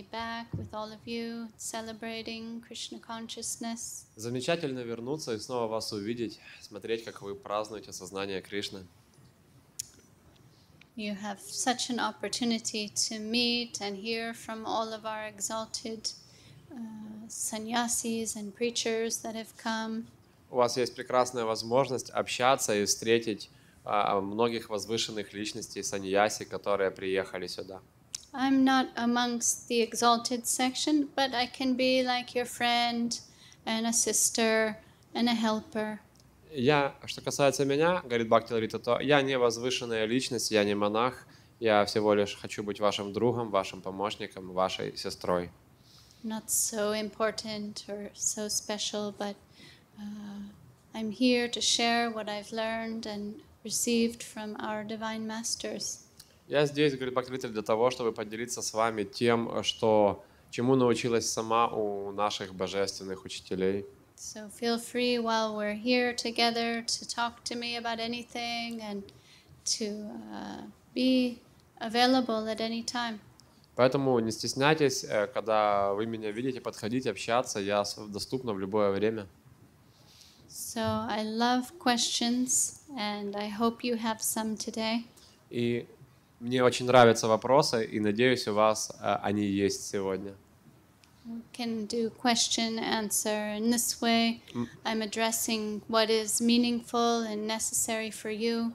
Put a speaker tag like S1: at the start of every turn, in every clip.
S1: be back with all of you, celebrating Krishna consciousness.
S2: Замечательно вернуться и снова вас увидеть, смотреть, как вы празднуете сознание Кришны.
S1: You have such an opportunity to meet and hear from all of our exalted sannyasis and preachers that have come.
S2: У вас есть прекрасная возможность общаться и встретить многих возвышенных личностей саньяси, которые приехали сюда.
S1: I'm not amongst the exalted section, but I can be like your friend and a sister and a helper.
S2: Что касается меня, говорит Бхакти-Лалита, то я не возвышенная личность, я не монах, я всего лишь хочу быть вашим другом, вашим помощником, вашей сестрой.
S1: Not so important or so special, but I'm here to share what I've learned and received from our divine masters.
S2: Я здесь, говорит Бхакти-Лалита, для того, чтобы поделиться с вами тем, чему научилась сама у наших божественных учителей.
S1: So feel free while we're here together to talk to me about anything and to be available at any time.
S2: Поэтому не стесняйтесь, когда вы меня видите, подходить, общаться, я доступна в любое время.
S1: So I love questions, and I hope you have some today.
S2: И мне очень нравятся вопросы, и надеюсь, у вас они есть сегодня.
S1: We can do question answer in this way. I'm addressing what is meaningful and necessary for you.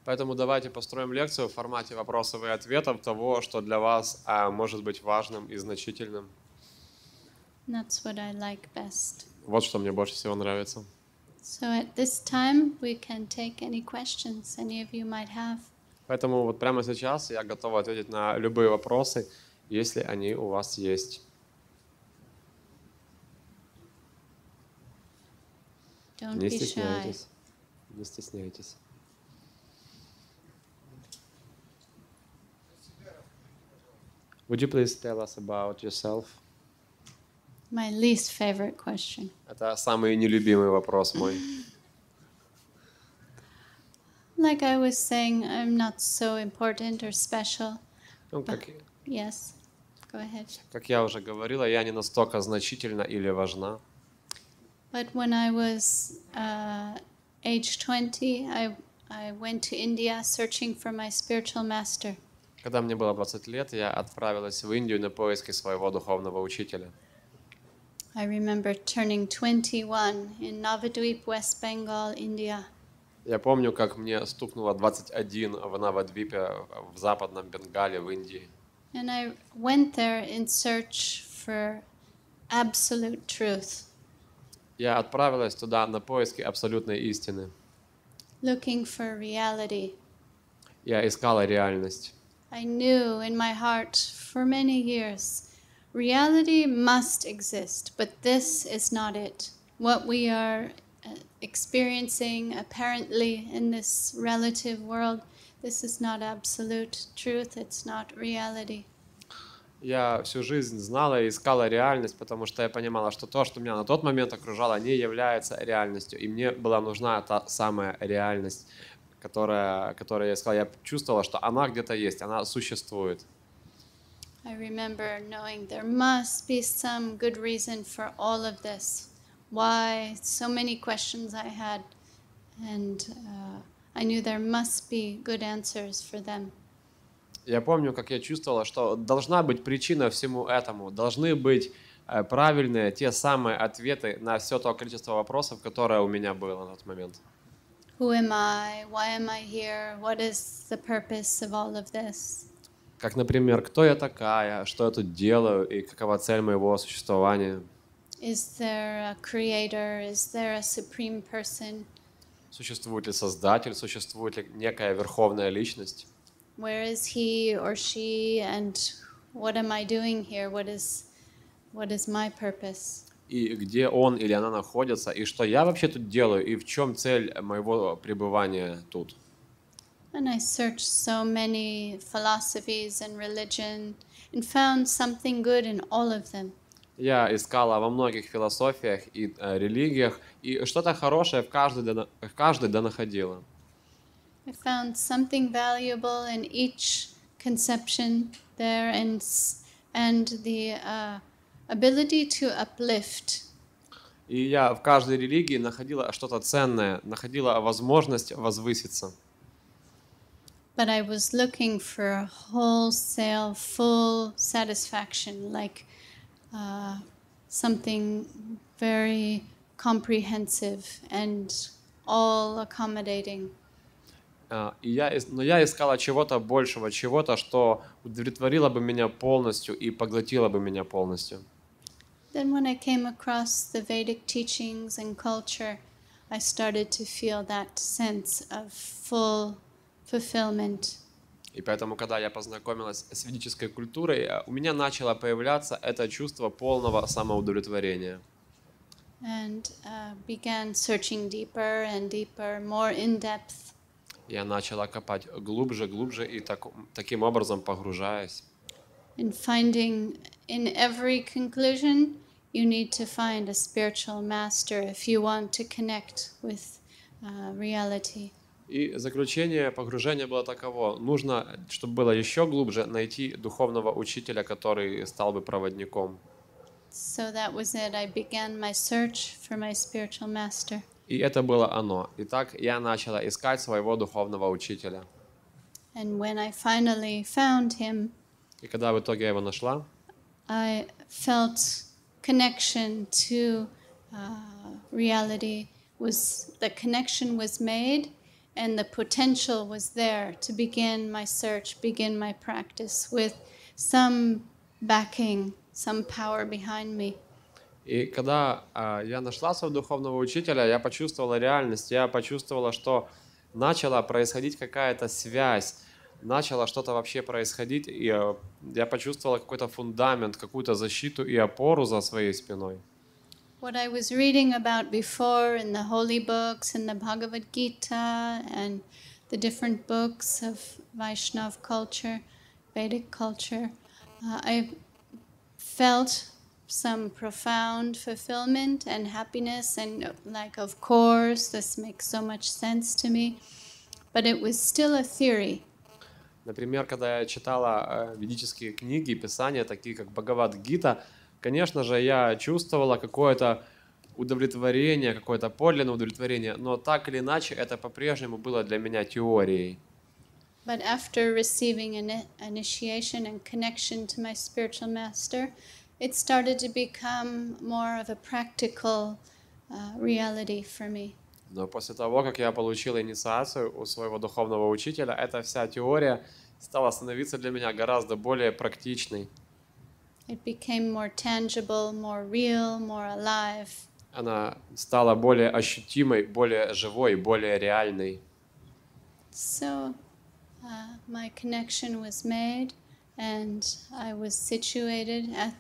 S2: Поэтому давайте построим лекцию в формате вопросов и ответов того, что для вас может быть важным и значительным.
S1: That's what I like best.
S2: Вот что мне больше всего нравится.
S1: So at this time, we can take any questions any of you might have.
S2: Поэтому вот прямо сейчас я готов ответить на любые вопросы, если они у вас есть.
S1: Don't
S2: Не
S1: be shy.
S2: стесняйтесь. Не стесняйтесь. Would you please tell us about yourself?
S1: My least favorite question.
S2: Это самый нелюбимый вопрос мой.
S1: Like I was saying, I'm not so important or special.
S2: Ну,
S1: Yes, go ahead.
S2: как я уже говорила, я не настолько значительна или важна.
S1: But when I was age 20, I went to India searching for my spiritual master.
S2: Когда мне было 20 лет, я отправилась в Индию на поиски своего духовного учителя.
S1: I remember turning 21 in Navadvip, West Bengal, India.
S2: Я помню, как мне стукнуло 21 в Навадвипе, в западном Бенгале, в Индии.
S1: And I went there in search for absolute truth,
S2: Я отправилась туда на поиски абсолютной истины.
S1: looking for reality.
S2: Я искала реальность.
S1: I knew in my heart for many years, reality must exist, but this is not it. What we are experiencing apparently in this relative world, this is not absolute truth, it's not reality.
S2: Я всю жизнь знала и искала реальность, потому что я понимала, что то, что меня на тот момент окружало, не является реальностью. И мне была нужна та самая реальность, которую я искала. Я чувствовала, что она где-то есть, она существует.
S1: I remember knowing there must be some good reason for all of this. Why so many questions I had, and I knew there must be good answers for them.
S2: Я помню, как я чувствовала, что должна быть причина всему этому, должны быть правильные те самые ответы на все то количество вопросов, которое у меня было на тот момент.
S1: Who am I? Why am I here? What is the purpose of all of this?
S2: Как, например, кто я такая, что я тут делаю и какова цель моего существования.
S1: Is there a creator? Is there a supreme person?
S2: Существует ли Создатель, существует ли некая верховная личность?
S1: Where is he or she? And what am I doing here? What is my purpose?
S2: И где он или она находится, и что я вообще тут делаю, и в чем цель моего пребывания тут.
S1: And I searched so many philosophies and religion and found something good in all of them.
S2: Я искала во многих философиях и религиях, и что-то хорошее в каждой находила.
S1: I found something valuable in each conception there, and and the ability to uplift.
S2: И я в каждой религии находила что-то ценное, находила возможность возвыситься.
S1: But I was looking for wholesale, full satisfaction, like something very comprehensive and all accommodating.
S2: Но я искала чего-то большего, чего-то, что удовлетворило бы меня полностью и поглотило бы меня полностью.
S1: Then when I came across the Vedic teachings and culture, I started to feel that sense of full fulfillment.
S2: И поэтому, когда я познакомилась с ведической культурой, у меня начало появляться это чувство полного самоудовлетворения.
S1: And began searching deeper and deeper, more in depth.
S2: Я начала копать глубже, глубже и таким образом погружаясь.
S1: And finding in every conclusion, you need to find a spiritual master if you want to connect with reality.
S2: И заключение погружения было таково. Нужно, чтобы было еще глубже, найти духовного учителя, который стал бы проводником.
S1: So that was it. I began my search for my spiritual master.
S2: И это было оно. Итак, я начала искать своего духовного учителя.
S1: And when I finally found him,
S2: И когда в итоге я его нашла,
S1: I felt connection to reality. The connection was made, and the potential was there to begin my search, begin my practice with some backing, some power behind me.
S2: и когда я нашла своего духовного учителя, я почувствовала реальность, я почувствовала, что начала происходить какая-то связь, начало что-то вообще происходить, и я почувствовала какой-то фундамент, какую-то защиту и опору за своей спиной.
S1: What I was reading about before in the holy books, in the Bhagavad Gita, and the different books of Vaishnav culture, Vedic culture, I felt some profound fulfillment and happiness, and like, of course, this makes so much sense to me, but it was still a theory.
S2: Например, когда я читала ведические книги, писания, такие как Бхагавад-гита, конечно же, я чувствовала какое-то удовлетворение, какое-то подлинное удовлетворение, но так или иначе это по-прежнему было для меня теорией.
S1: But after receiving an initiation and connection to my spiritual master, it started to become more of a practical reality for me.
S2: Но после того, как я получила инициацию у своего духовного учителя, эта вся теория стала становиться для меня гораздо более практичной.
S1: It became more tangible, more real, more alive.
S2: Она стала более ощутимой, более живой, более реальной.
S1: So my connection was made, and I was situated at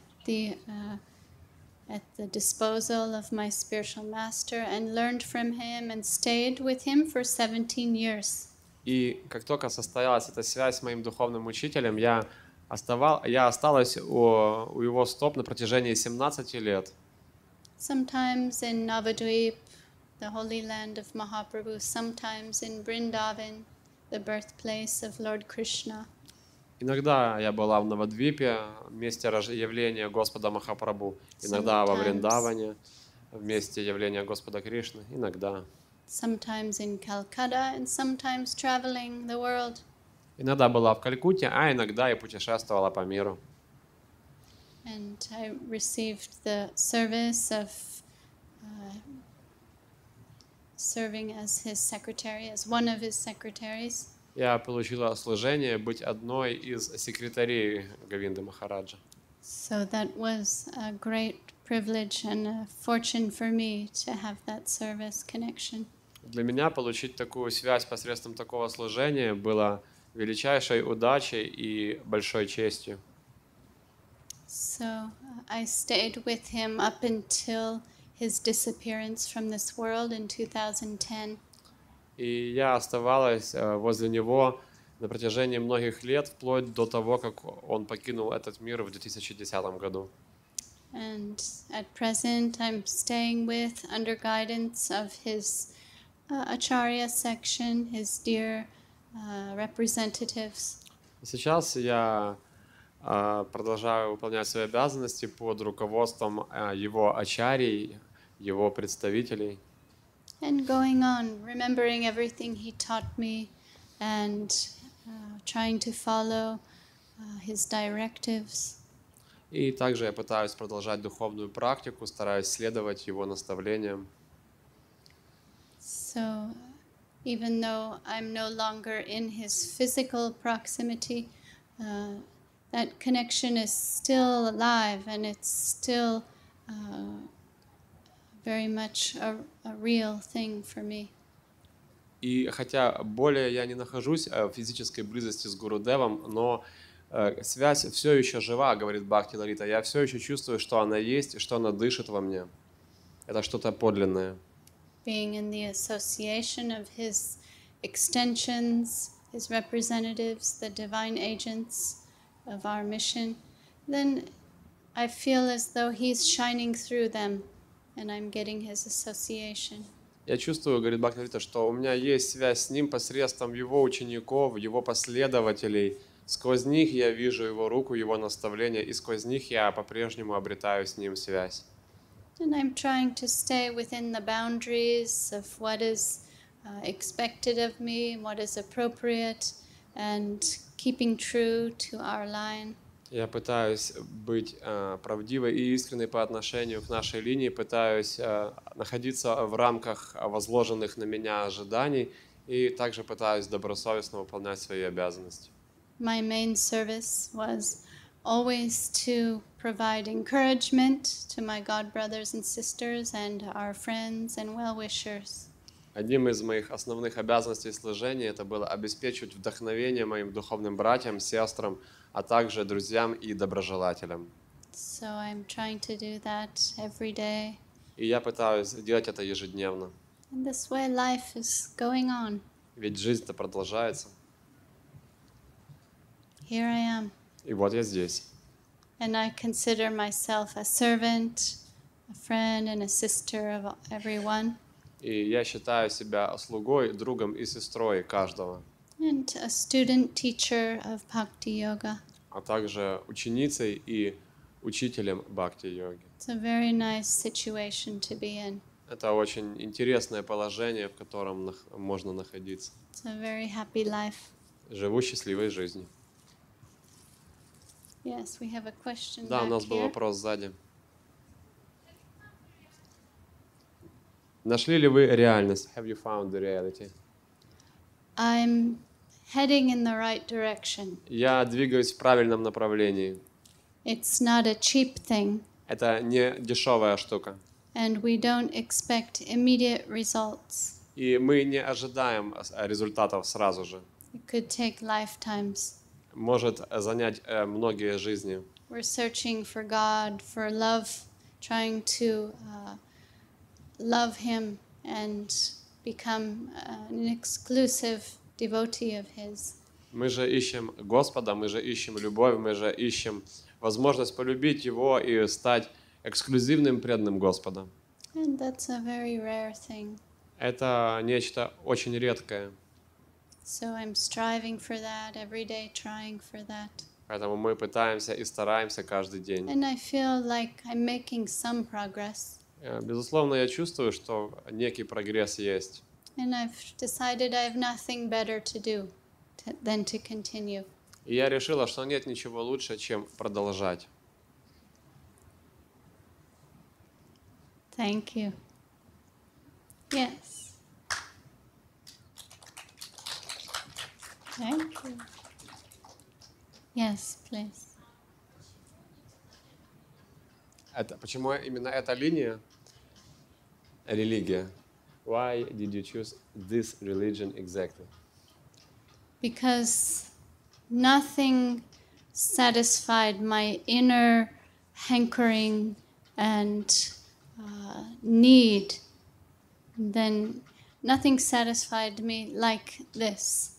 S1: the disposal of my spiritual master and learned from him and stayed with him for 17 years.
S2: И как только состоялась эта связь с моим духовным учителем, я осталась у его стоп на протяжении 17 лет.
S1: Sometimes in Navadvip, the holy land of Mahaprabhu, sometimes in Vrindavan, the birthplace of Lord Krishna.
S2: Иногда я была в Навадвипе, в месте явления Господа Махапрабху, иногда во Вриндаване, в месте явления Господа Кришны, иногда.
S1: Sometimes in Calcutta and sometimes traveling the world.
S2: Иногда была в Калькутте, а иногда и путешествовала по миру.
S1: And I received the service of serving as his secretary, as one of his secretaries.
S2: Я получила служение быть одной из секретарей Говинды Махараджа.
S1: So that was a great privilege and a fortune for me to have that service connection.
S2: Для меня получить такую связь посредством такого служения было величайшей удачей и большой честью.
S1: So I stayed with him up until his disappearance from this world in 2010.
S2: И я оставалась возле него на протяжении многих лет, вплоть до того, как он покинул этот мир в 2010 году.
S1: And at present I'm staying with, under guidance of his Acharya section, his dear representatives.
S2: Сейчас я продолжаю выполнять свои обязанности под руководством его ачарий, его представителей.
S1: And going on, remembering everything he taught me and trying to follow his directives.
S2: И также я пытаюсь продолжать духовную практику, стараюсь следовать его наставлениям.
S1: So even though I'm no longer in his physical proximity, that connection is still alive and it's still very much a real thing for me.
S2: И хотя более я не нахожусь в физической близости с Гурудевом, но связь все еще жива, говорит Бхакти-Лалита. Я все еще чувствую, что она есть и что она дышит во мне. Это что-то подлинное.
S1: Being in the association of his extensions, his representatives, the divine agents of our mission, then I feel as though he's shining through them and I'm getting his association.
S2: Я чувствую, говорит Бхакти-Лалита, что у меня есть связь с ним посредством его учеников, его последователей. Сквозь них я вижу его руку, его наставления, и сквозь них я по-прежнему обретаю с ним связь.
S1: And I'm trying to stay within the boundaries of what is expected of me, what is appropriate, and keeping true to our line.
S2: Я пытаюсь быть правдивой и искренней по отношению к нашей линии, пытаюсь находиться в рамках возложенных на меня ожиданий и также пытаюсь добросовестно выполнять свои обязанности.
S1: My main service was always to provide encouragement to my god brothers and sisters and our friends and well-wishers.
S2: Одним из моих основных обязанностей служения это было обеспечивать вдохновение моим духовным братьям, сестрам, а также друзьям и доброжелателям.
S1: So I'm trying to do that every day.
S2: И я пытаюсь делать это ежедневно.
S1: And this way life is going on.
S2: Ведь жизнь-то продолжается.
S1: Here I am.
S2: И вот я здесь.
S1: And I consider myself a servant, a friend and a sister of everyone.
S2: И я считаю себя слугой, другом и сестрой каждого,
S1: And a student teacher of Bhakti Yoga.
S2: а также ученицей и учителем бхакти-йоги.
S1: It's a very nice situation to be in.
S2: Это очень интересное положение, в котором можно находиться.
S1: It's a very happy life.
S2: Живу счастливой жизнью.
S1: Yes, we have a question
S2: Да, у
S1: back
S2: нас был
S1: here.
S2: вопрос сзади. Нашли ли вы реальность? Have you found the reality?
S1: I'm heading in the right direction.
S2: Я двигаюсь в правильном направлении.
S1: It's not a cheap thing,
S2: Это не дешевая штука.
S1: and we don't expect immediate results.
S2: И мы не ожидаем результатов сразу же.
S1: It could take lifetimes.
S2: Может занять многие жизни.
S1: We're searching for God, for love, trying to love Him and become an exclusive devotee of His.
S2: Мы же ищем Господа, мы же ищем любовь, мы же ищем возможность полюбить Его и стать эксклюзивным преданным Господа.
S1: And that's a very rare thing.
S2: Это нечто очень редкое.
S1: So I'm striving for that every day, trying for that.
S2: Поэтому мы пытаемся и стараемся каждый день.
S1: And I feel like I'm making some progress.
S2: Безусловно, я чувствую, что некий прогресс есть.
S1: And I've decided I have nothing better to do than to continue.
S2: И я решила, что нет ничего лучше, чем продолжать.
S1: Thank you. Yes. Thank you. Yes, please.
S2: Почему именно эта линия? Религия. Why did you choose this religion exactly?
S1: Because nothing satisfied my inner hankering and need. Then nothing satisfied me like this.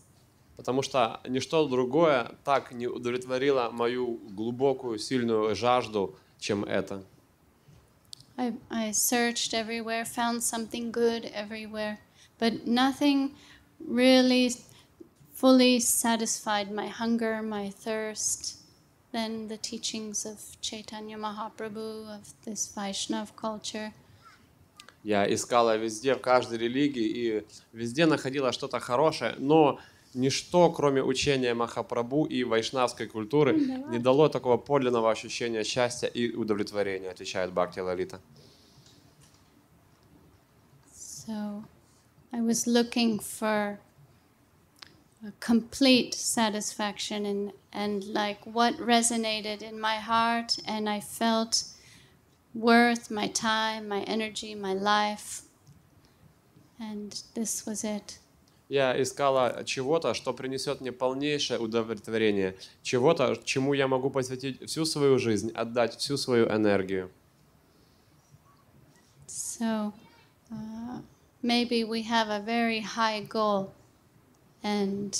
S2: Потому что ничто другое так не удовлетворило мою глубокую, сильную жажду, чем это.
S1: I searched everywhere, found something good everywhere, but nothing really fully satisfied my hunger, my thirst. than the teachings of Chaitanya Mahaprabhu, of this Vaishnav culture.
S2: Я искала везде, в каждой религии, и везде находила что-то хорошее, но ничто, кроме учения Махапрабху и вайшнавской культуры, не дало такого подлинного ощущения счастья и удовлетворения, отвечает Бхакти-Лалита.
S1: So I was looking for a complete satisfaction and like what resonated in my heart, and I felt worth my time, my energy, my life, and this was it.
S2: Я искала чего-то, что принесет мне полнейшее удовлетворение, чего-то, чему я могу посвятить всю свою жизнь, отдать всю свою энергию.
S1: So maybe we have a very high goal, and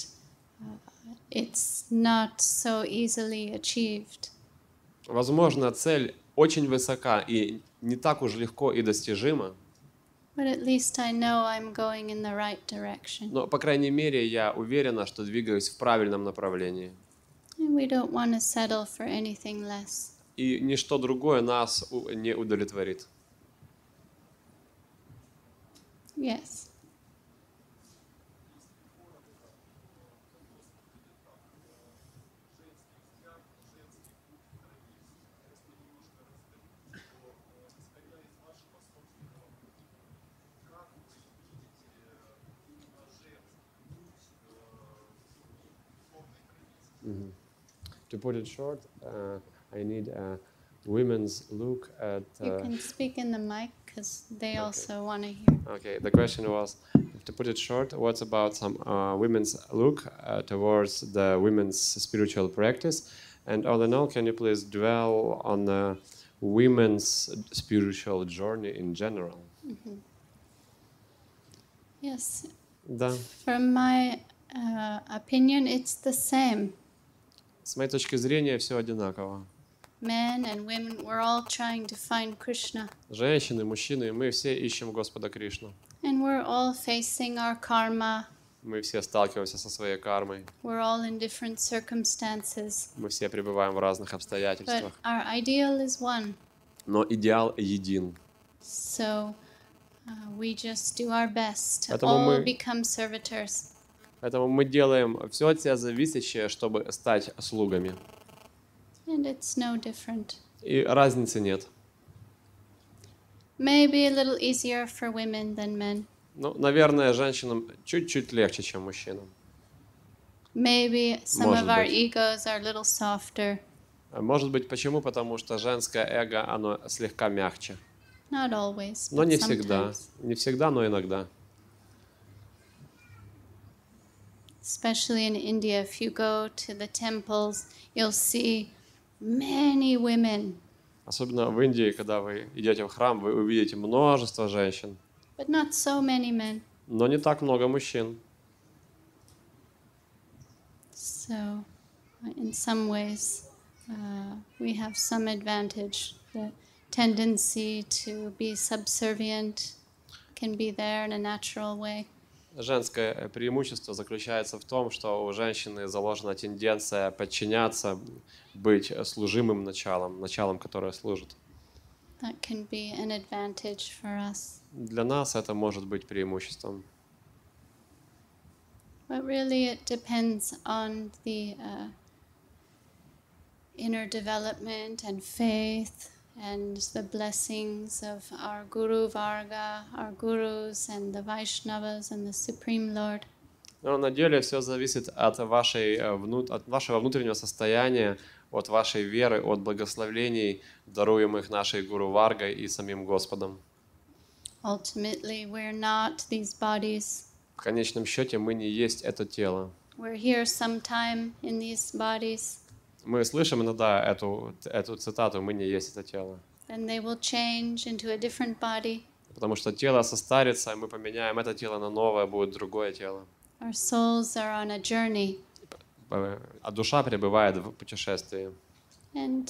S1: it's not so easily achieved.
S2: Возможно, цель очень высока и не так уж легко и достижима.
S1: But at least I know I'm going in the right direction.
S2: Но, по крайней мере, я уверена, что двигаюсь в правильном направлении.
S1: And we don't want to settle for anything less.
S2: И ничто другое нас не удовлетворит.
S1: Yes.
S2: To put it short, I need a women's look at...
S1: You can speak in the mic because they
S2: Okay.
S1: also want to hear.
S2: Okay, the question was, to put it short, what's about some women's look towards the women's spiritual practice? And all in all, can you please dwell on the women's spiritual journey in general?
S1: Yes.
S2: Да.
S1: From my opinion, it's the same.
S2: С моей точки зрения, все одинаково.
S1: Men and women, we're all trying to find Krishna.
S2: Женщины, мужчины, мы все ищем Господа Кришну.
S1: And we're all facing our karma.
S2: Мы все сталкиваемся со своей кармой.
S1: We're all in different circumstances.
S2: Мы все пребываем в разных
S1: But
S2: обстоятельствах.
S1: our ideal is one.
S2: Но идеал един.
S1: So we just do our best to
S2: Поэтому
S1: all
S2: мы-
S1: become servitors.
S2: Поэтому мы делаем все от себя зависящее, чтобы стать слугами.
S1: And it's no different.
S2: И разницы нет.
S1: Maybe a little easier for women than men.
S2: Ну, наверное, женщинам чуть-чуть легче, чем мужчинам.
S1: Maybe some
S2: Может
S1: of our
S2: быть.
S1: egos are a little softer.
S2: Может быть, почему? Потому что женское эго, оно слегка мягче.
S1: Not always,
S2: Но
S1: but
S2: не всегда.
S1: sometimes.
S2: Не всегда, но иногда.
S1: Especially in India, if you go to the temples, you'll see many women,
S2: Особенно в Индии, когда вы идете в храм, вы увидите множество женщин,
S1: but not so many men.
S2: но не так много мужчин.
S1: So, in some ways, we have some advantage. The tendency to be subservient can be there in a natural way.
S2: Женское преимущество заключается в том, что у женщины заложена тенденция подчиняться, быть служимым началом, началом, которое служит.
S1: That can be an advantage for us.
S2: Для нас это может быть преимуществом.
S1: But really, it depends on the inner development and faith and the blessings of our Guru Varga, our Gurus and the Vaishnavas and the Supreme Lord.
S2: Но на деле все зависит от вашего внутреннего состояния, от вашей веры, от благословений, даруемых нашей Гуру Варгой и самим Господом.
S1: Ultimately, we're not these bodies.
S2: В конечном счете мы не есть это тело.
S1: We're here sometime in these bodies,
S2: Мы слышим иногда эту цитату «мы не есть это тело»,
S1: and they will change into a different body.
S2: потому что тело состарится, и мы поменяем это тело на новое, будет другое тело.
S1: Our souls are on a journey,
S2: А душа пребывает в путешествии.
S1: and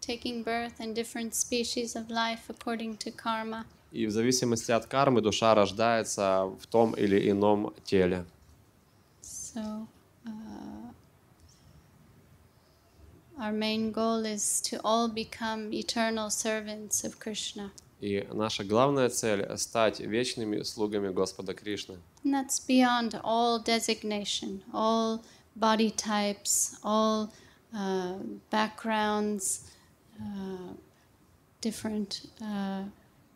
S1: taking birth in different species of life according to karma.
S2: И в зависимости от кармы душа рождается в том или ином теле.
S1: So our main goal is to all become eternal servants of Krishna.
S2: И наша главная цель — стать вечными слугами Господа Кришны.
S1: And that's beyond all designation, all body types, all backgrounds, different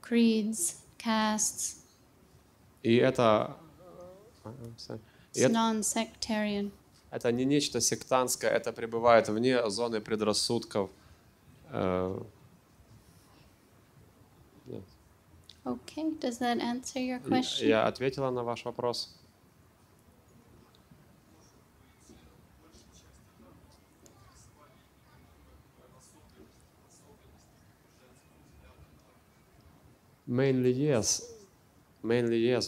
S1: creeds, castes.
S2: И это
S1: It's non-sectarian.
S2: это не нечто сектантское, это пребывает вне зоны предрассудков.
S1: Okay, does that answer your question?
S2: Я ответила на ваш вопрос. Mainly yes,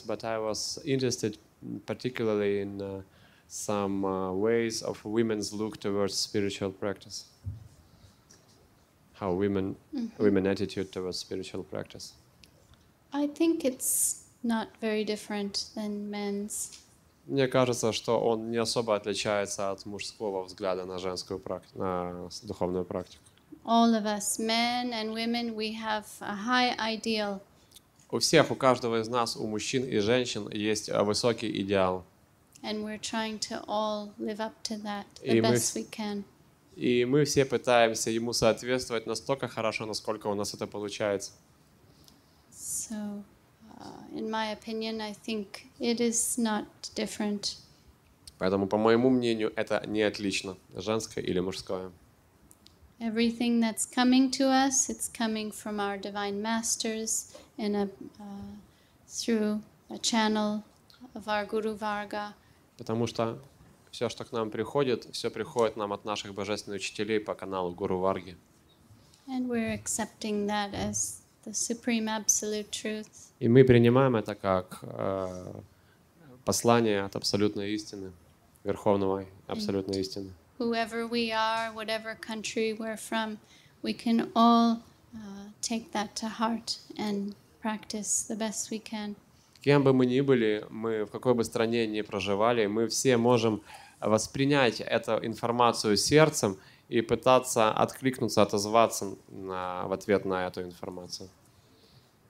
S2: but I was interested particularly in some ways of women's look towards spiritual practice. How women attitude towards spiritual practice.
S1: I think it's not very different than men's.
S2: Мне кажется, что он не особо отличается от мужского взгляда на женскую практику, на духовную практику.
S1: All of us, men and women, we have a high ideal.
S2: У всех, у каждого из нас, у мужчин и женщин есть высокий идеал.
S1: And we're trying to all live up to that
S2: И
S1: the best we can.
S2: И мы все пытаемся ему соответствовать настолько хорошо, насколько у нас это получается.
S1: So, in my opinion, I think it is not different.
S2: Поэтому, по моему мнению, это не отлично, женское или мужское.
S1: Everything that's coming to us, it's coming from our divine masters and through a channel of our Guru Varga.
S2: Потому что все, что к нам приходит, все приходит нам от наших божественных учителей по каналу Гуру Варги.
S1: And we're accepting that as the supreme absolute truth.
S2: И мы принимаем это как послание от абсолютной истины, верховного абсолютной истины.
S1: Whoever we are, whatever country we're from, we can all take that to heart and practice the best we can.
S2: Кем бы мы ни были, мы в какой бы стране ни проживали, мы все можем воспринять эту информацию сердцем и пытаться откликнуться, отозваться в ответ на эту информацию.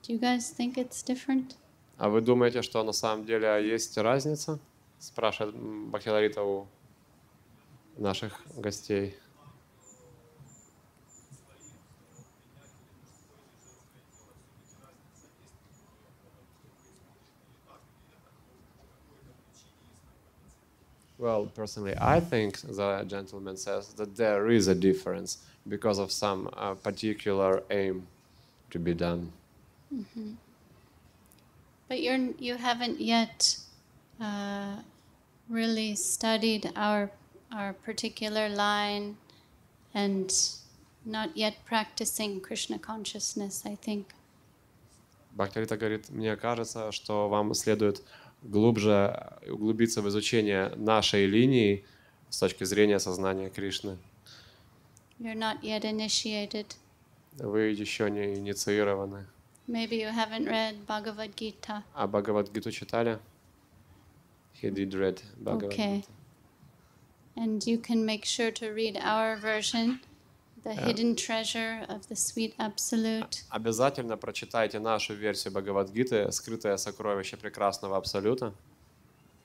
S1: Do you guys think it's different?
S2: А вы думаете, что на самом деле есть разница? Спрашивает Б.Лалита у наших гостей. Well, personally, I think the gentleman says that there is a difference because of some particular aim to be done.
S1: Mm-hmm. But you haven't yet really studied our particular line and not yet practicing Krishna consciousness, I think.
S2: Бхактивинода говорит, мне кажется, что вам следует глубже углубиться в изучение нашей линии с точки зрения сознания Кришны.
S1: You're not yet initiated.
S2: Вы еще не инициированы.
S1: Maybe you haven't read Bhagavad Gita.
S2: А Бхагавад-гиту читали? He did read Bhagavad
S1: Okay.
S2: Gita.
S1: And you can make sure to read our version, The Hidden Treasure of the Sweet Absolute.
S2: Обязательно прочитайте нашу версию Бхагавад-гиты «Скрытое сокровище прекрасного Абсолюта».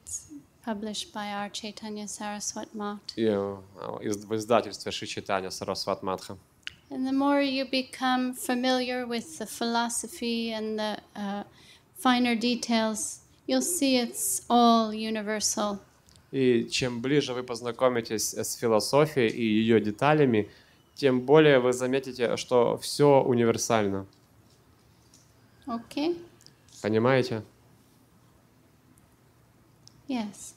S1: It's published by our Chaitanya Saraswat Math.
S2: И в издательстве Шри Чайтанья Сарасват Матха.
S1: And the more you become familiar with the philosophy and the finer details, you'll see it's all universal.
S2: И чем ближе вы познакомитесь с философией и ее деталями, тем более вы заметите, что все универсально.
S1: Okay?
S2: Понимаете?
S1: Yes.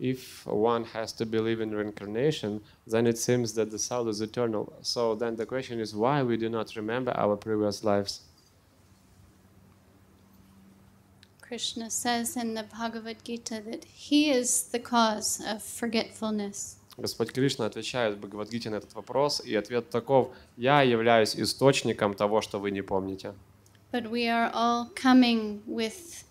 S2: If one has to believe in reincarnation, then it seems that the soul is eternal. So then the question is why we do not remember our previous lives.
S1: Krishna says in the Bhagavad Gita that he is the cause of forgetfulness.
S2: Господь Кришна отвечает в Бхагавад-гите на этот вопрос, и ответ таков: «Я являюсь источником того, что вы не помните».
S1: But we are all coming with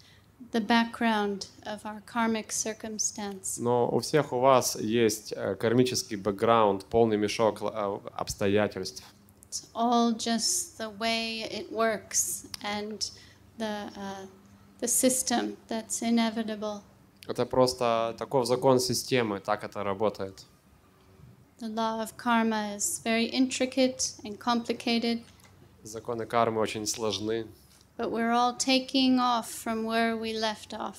S1: the background of our karmic circumstance.
S2: Но у всех у вас есть кармический бэкграунд, полный мешок обстоятельств.
S1: It's all just the way it works and the system that's inevitable.
S2: Это просто такой закон системы, так это работает.
S1: The law of karma is very intricate and complicated,
S2: Законы кармы очень сложны,
S1: but we're all taking off from where we left off.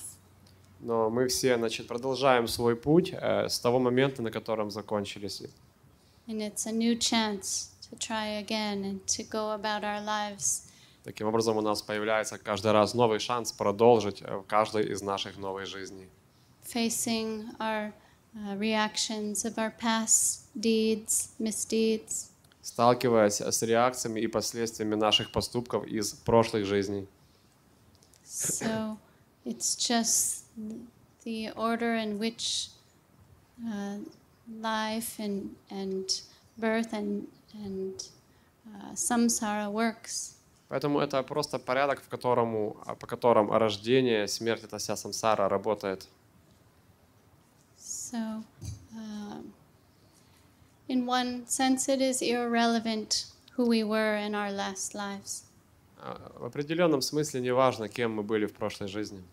S2: но мы все, значит, продолжаем свой путь с того момента, на котором закончились.
S1: And it's a new chance to try again and to go about our lives.
S2: Таким образом, у нас появляется каждый раз новый шанс продолжить каждой из наших новых жизней.
S1: Facing our reactions of our past deeds, misdeeds.
S2: Сталкиваясь с реакциями и последствиями наших поступков из прошлых жизней.
S1: So it's just the order in which life and birth and samsara works.
S2: Поэтому это просто порядок, по которому рождение, смерть, это вся самсара работает.
S1: So, in one sense, it is irrelevant who we were in our last lives.
S2: В определенном смысле не важно, кем мы были в прошлой жизни.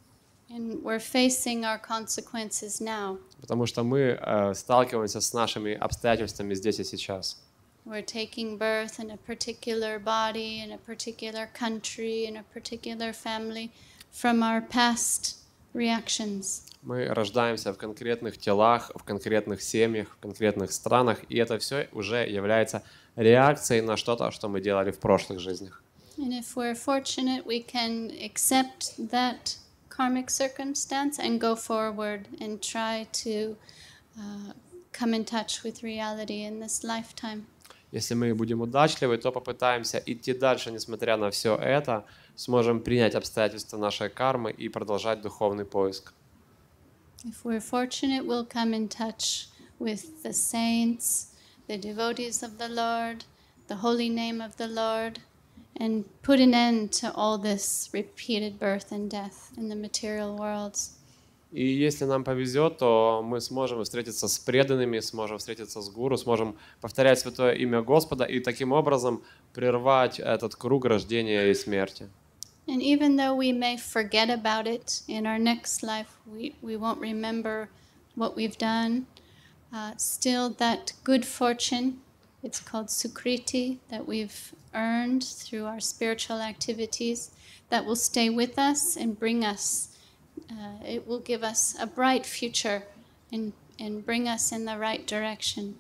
S1: And we're facing our consequences now.
S2: Потому что мы сталкиваемся с нашими обстоятельствами здесь и сейчас.
S1: We're taking birth in a particular body, in a particular country, in a particular family, from our past reactions.
S2: Мы рождаемся в конкретных телах, в конкретных семьях, в конкретных странах, и это все уже является реакцией на что-то, что мы делали в прошлых жизнях.
S1: And if we're fortunate, we can accept that karmic circumstance and go forward and try to come in touch with reality in this lifetime.
S2: Если мы будем удачливы, то попытаемся идти дальше, несмотря на все это, сможем принять обстоятельства нашей кармы и продолжать духовный поиск.
S1: If we're fortunate, we'll come in touch with the saints, the devotees of the Lord, the holy name of the Lord, and put an end to all this repeated birth and death in the material worlds.
S2: И если нам повезет, то мы сможем встретиться с преданными, сможем встретиться с гуру, сможем повторять святое имя Господа и таким образом прервать этот круг рождения и смерти.
S1: And even though we may forget about it in our next life, we won't remember what we've done, still that good fortune, it's called sukriti, that we've earned through our spiritual activities, that will stay with us and bring us, it will give us a bright future and bring us in the right direction.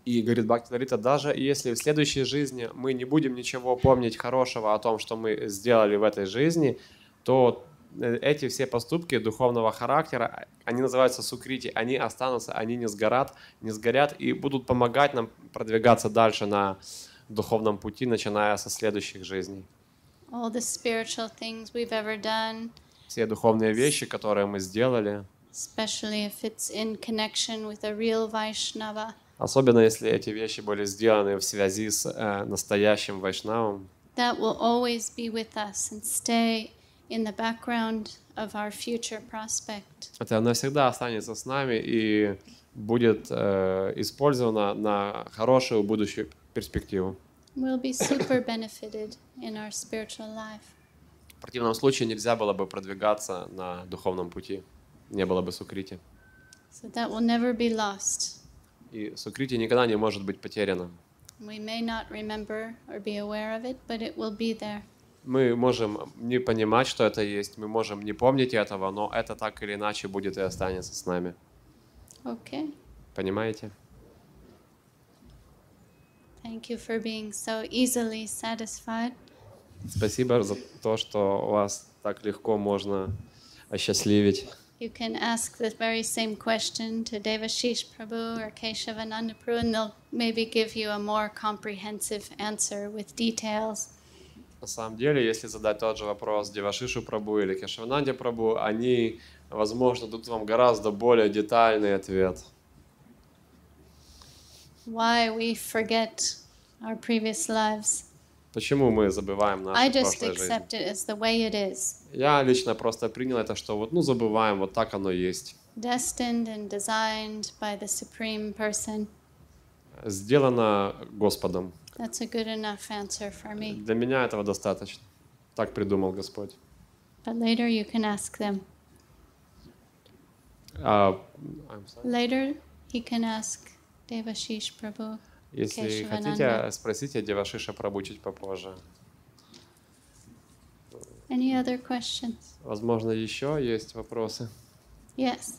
S2: И говорит Б.Лалита, даже если в следующей жизни мы не будем ничего помнить хорошего о том, что мы сделали в этой жизни, то эти все поступки духовного характера, они называются сукрити, они останутся, они не сгорят и будут помогать нам продвигаться дальше на духовном пути, начиная со следующих жизней.
S1: All the spiritual things we've ever done,
S2: все духовные вещи, которые мы сделали,
S1: especially if it's in connection with a real Vaishnava,
S2: особенно если эти вещи были сделаны в связи с настоящим вайшнавом,
S1: that will always be with us and stay in the background of our future prospect.
S2: это навсегда останется с нами и будет использовано на хорошую будущую перспективу.
S1: We'll be super benefited in our spiritual life.
S2: В противном случае нельзя было бы продвигаться на духовном пути, не было бы сукрити.
S1: So that will never be lost.
S2: И сукрити никогда не может быть потеряно.
S1: We may not remember or be aware of it, but it will be there.
S2: Мы можем не понимать, что это есть, мы можем не помнить этого, но это так или иначе будет и останется с нами.
S1: Okay.
S2: Понимаете?
S1: Thank you for being so easily satisfied.
S2: Спасибо за то, что вас так легко можно осчастливить.
S1: You can ask the very same question to Devashish Prabhu or Keshavananda Prabhu, and they'll maybe give you a more comprehensive answer with details.
S2: На самом деле, если задать тот же вопрос Девашишу Прабху или Кешавананде Прабху, они, возможно, дадут вам гораздо более детальный ответ.
S1: Why we forget our previous lives.
S2: Почему мы забываем
S1: I
S2: нашу
S1: just
S2: прошлую жизнь?
S1: accept it as the way it is.
S2: Я лично просто принял это, что вот, ну, забываем, вот так оно есть.
S1: Destined and designed by the Supreme Person.
S2: Сделано Господом.
S1: That's a good enough answer for me.
S2: Для меня этого достаточно. Так придумал Господь.
S1: But later you can ask them.
S2: I'm sorry.
S1: Later he can ask Devashish Prabhu.
S2: Если
S1: Кешавананда.
S2: хотите, спросите Девашиша Прабху чуть попозже.
S1: Any other questions?
S2: Возможно, еще есть вопросы.
S1: Yes.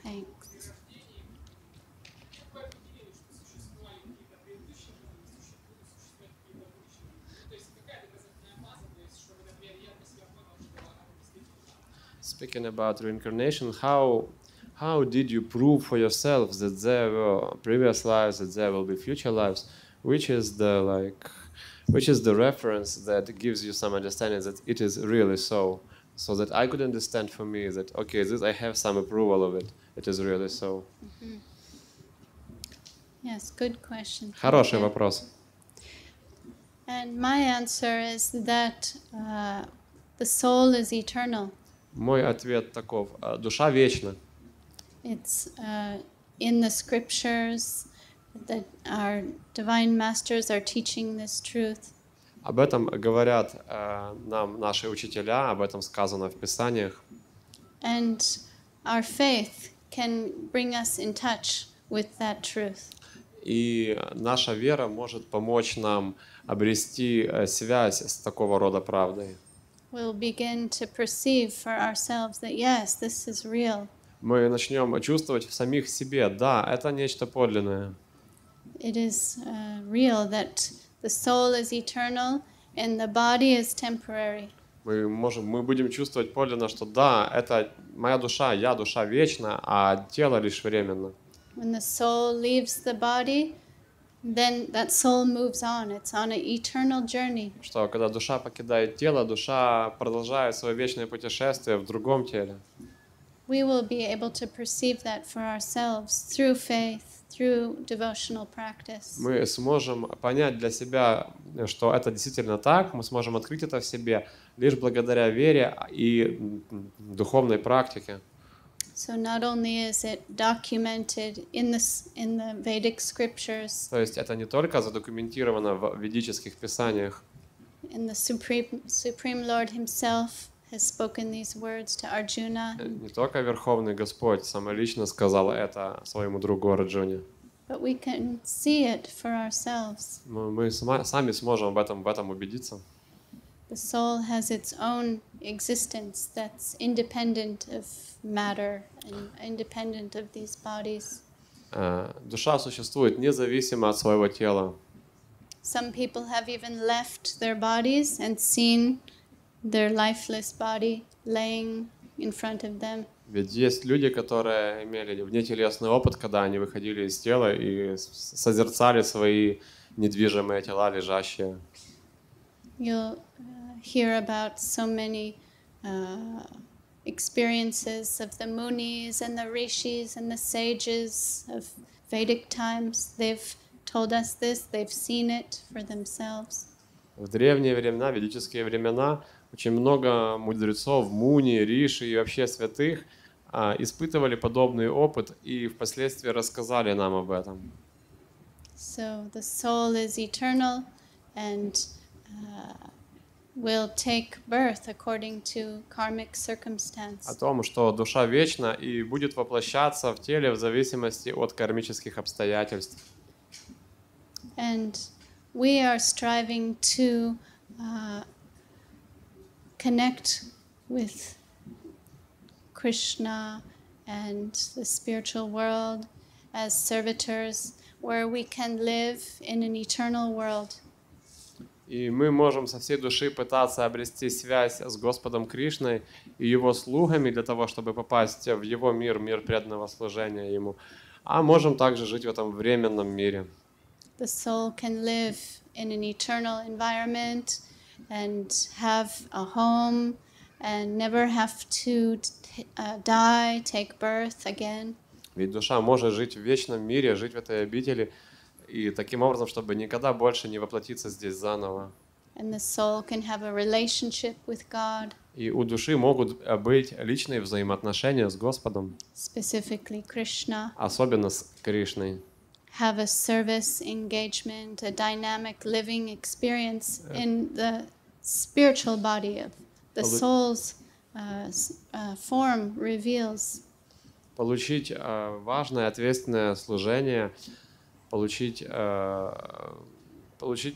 S1: Thanks.
S2: Speaking about reincarnation, how did you prove for yourself that there were previous lives, that there will be future lives? Which is the reference that gives you some understanding that it is really so, so that I could understand for me that okay, this I have some approval of it. It is really so.
S1: Yes, good question.
S2: Хороший
S1: Thank you.
S2: вопрос.
S1: And my answer is that the soul is eternal.
S2: Мой ответ таков: душа вечна.
S1: It's in the scriptures that our divine masters are teaching this truth.
S2: Об этом говорят нам наши учителя, об этом сказано в Писаниях.
S1: And our faith can bring us in touch with that truth.
S2: И наша вера может помочь нам обрести связь с такого рода правдой.
S1: We'll begin to perceive for ourselves that yes, this is real.
S2: Мы начнем чувствовать в самих себе, да, это нечто подлинное.
S1: It is real that the soul is eternal and the body is temporary.
S2: Мы будем чувствовать подлинно, что да, это моя душа, я душа вечна, а тело лишь временно.
S1: When the soul leaves the body, then that soul moves on. It's on an eternal journey.
S2: Что когда душа покидает тело, душа продолжает свое вечное путешествие в другом теле.
S1: We will be able to perceive that for ourselves through faith, through devotional practice.
S2: Мы сможем понять для себя, что это действительно так, мы сможем открыть это в себе лишь благодаря вере и духовной практике.
S1: So not only is it documented in the Vedic scriptures,
S2: То есть это не только задокументировано в ведических писаниях,
S1: and the Supreme Lord Himself has spoken these words to Arjuna,
S2: не только Верховный Господь самолично сказал это своему другу Арджуне.
S1: but we can see it for ourselves.
S2: Мы сами сможем в этом убедиться.
S1: The soul has its own existence that's independent of matter and independent of these bodies.
S2: Душа существует независимо от своего тела.
S1: Some people have even left their bodies and seen their lifeless body laying in front of them.
S2: Ведь есть люди, которые имели внетелесный опыт, когда они выходили из тела и созерцали свои недвижимые тела, лежащие.
S1: You'll hear about so many experiences of the munis and the rishis and the sages of Vedic times. They've told us this, they've seen it for themselves.
S2: В древние времена, ведические времена, очень много мудрецов, муни, риши и вообще святых испытывали подобный опыт и впоследствии рассказали нам об этом.
S1: So the soul is eternal and will take birth according to karmic circumstance.
S2: О том, что душа вечна и будет воплощаться в теле в зависимости от кармических обстоятельств.
S1: And we are striving to connect with Krishna and the spiritual world as servitors, where we can live in an eternal world.
S2: И мы можем со всей души пытаться обрести связь с Господом Кришной и Его слугами для того, чтобы попасть в Его мир, мир преданного служения Ему. А можем также жить в этом временном мире.
S1: The soul can live in an eternal environment and have a home and never have to die, take birth again.
S2: Ведь душа может жить в вечном мире, жить в этой обители, и таким образом, чтобы никогда больше не воплотиться здесь заново.
S1: And the soul can have a relationship with God,
S2: И у души могут быть личные взаимоотношения с Господом,
S1: specifically Krishna,
S2: особенно с Кришной.
S1: have a service engagement, a dynamic living experience in the spiritual body of the soul's form reveals.
S2: Получить важное, ответственное служение, получить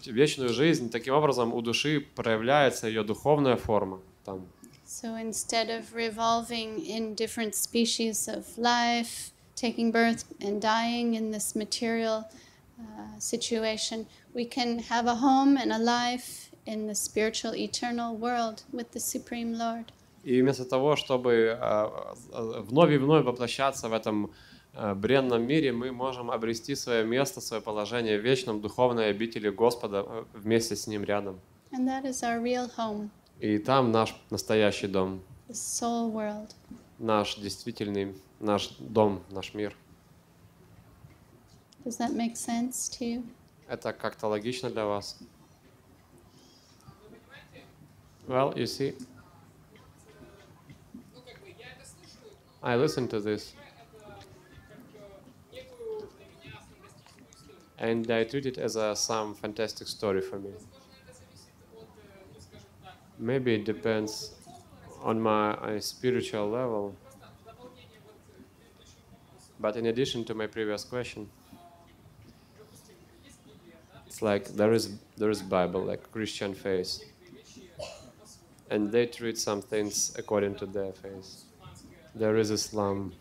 S2: вечную жизнь. Таким образом, у души проявляется ее духовная форма. Там.
S1: So instead of revolving in different species of life, taking birth and dying in this material situation, we can have a home and a life in the spiritual eternal world with the Supreme Lord.
S2: И вместо того, чтобы вновь и вновь воплощаться в этом бренном мире, мы можем обрести свое место, свое положение в вечном духовной обители Господа вместе с Ним рядом.
S1: And that is our real home.
S2: И там наш настоящий дом,
S1: The soul world.
S2: наш действительный, наш дом, наш мир.
S1: Does that make sense to you?
S2: Это как-то логично для вас? Well, you see, I listen to this, and I treat it as some fantastic story for me. Maybe it depends on my spiritual level. But in addition to my previous question, it's like there is Bible, like Christian faith, and they treat some things according to their faith. There is Islam.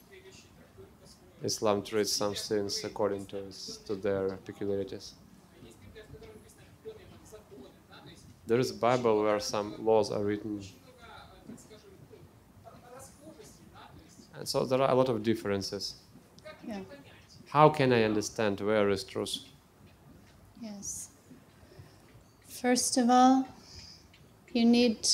S2: Islam treats some things according to their peculiarities. There is a Bible where some laws are written. And so there are a lot of differences.
S1: Yeah.
S2: How can I understand where is truth?
S1: Yes. First of all, you need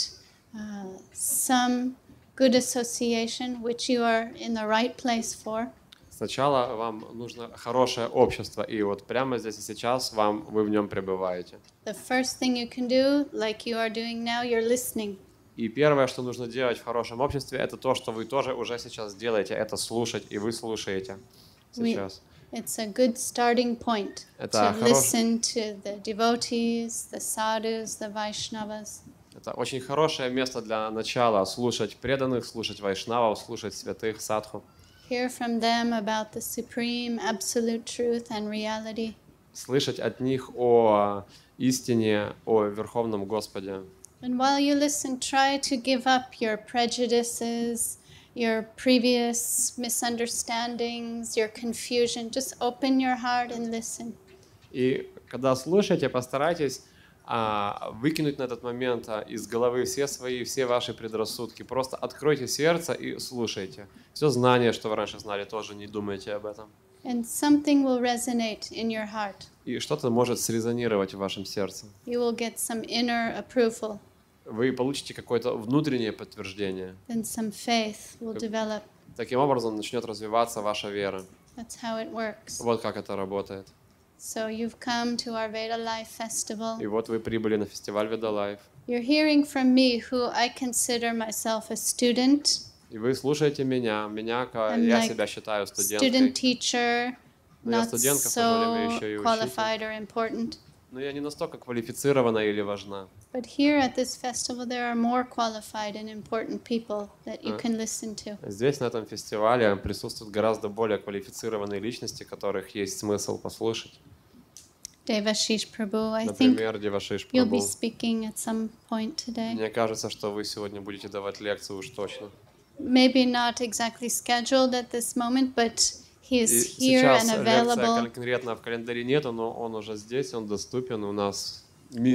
S1: some good association which you are in the right place for.
S2: Сначала вам нужно хорошее общество, и вот прямо здесь и сейчас вы в нем пребываете.
S1: The first thing you can do, like you are doing now, you're listening.
S2: И первое, что нужно делать в хорошем обществе, это то, что вы тоже уже сейчас делаете, это слушать, и вы слушаете сейчас.
S1: It's a good starting point to listen to the devotees, the sadhus, the Vaishnavas.
S2: Это очень хорошее место для начала слушать преданных, слушать вайшнавов, слушать святых садху.
S1: Hear from them about the supreme absolute truth and reality.
S2: Слышать от них о истине, о Верховном Господе.
S1: And while you listen, try to give up your prejudices, your previous misunderstandings, your confusion. Just open your heart and listen.
S2: И когда слушаете, постарайтесь выкинуть на этот момент из головы все ваши предрассудки. Просто откройте сердце и слушайте. Все знание, что вы раньше знали, тоже не думайте об этом.
S1: And something will resonate in your heart.
S2: И что-то может срезонировать в вашем сердце.
S1: You will get some inner approval.
S2: Вы получите какое-то внутреннее подтверждение.
S1: Then some faith will develop.
S2: Таким образом начнет развиваться ваша вера.
S1: That's how it works.
S2: Вот как это работает.
S1: So you've come to our Veda Life Festival.
S2: И вот вы прибыли на фестиваль Veda Life.
S1: You're hearing from me, who I consider myself a student.
S2: И вы слушаете меня, я себя считаю студенткой.
S1: Student teacher,
S2: Но я
S1: not
S2: студентка, в то же время еще и
S1: so
S2: учитель.
S1: qualified or important.
S2: Но я не настолько квалифицирована или важна.
S1: But here at this festival, there are more qualified and important people that you can listen to.
S2: Здесь, на этом фестивале, присутствуют гораздо более квалифицированные личности, которых есть смысл послушать.
S1: Devashish Prabhu, I think
S2: Например, Девашиш
S1: you'll be
S2: Прабху.
S1: speaking at some point today.
S2: Мне кажется, что вы сегодня будете давать лекцию уж точно.
S1: Maybe not exactly scheduled at this moment, but he
S2: И
S1: is here
S2: сейчас
S1: and
S2: лекция
S1: available.
S2: конкретно в календаре нету, но он уже здесь, он доступен. У нас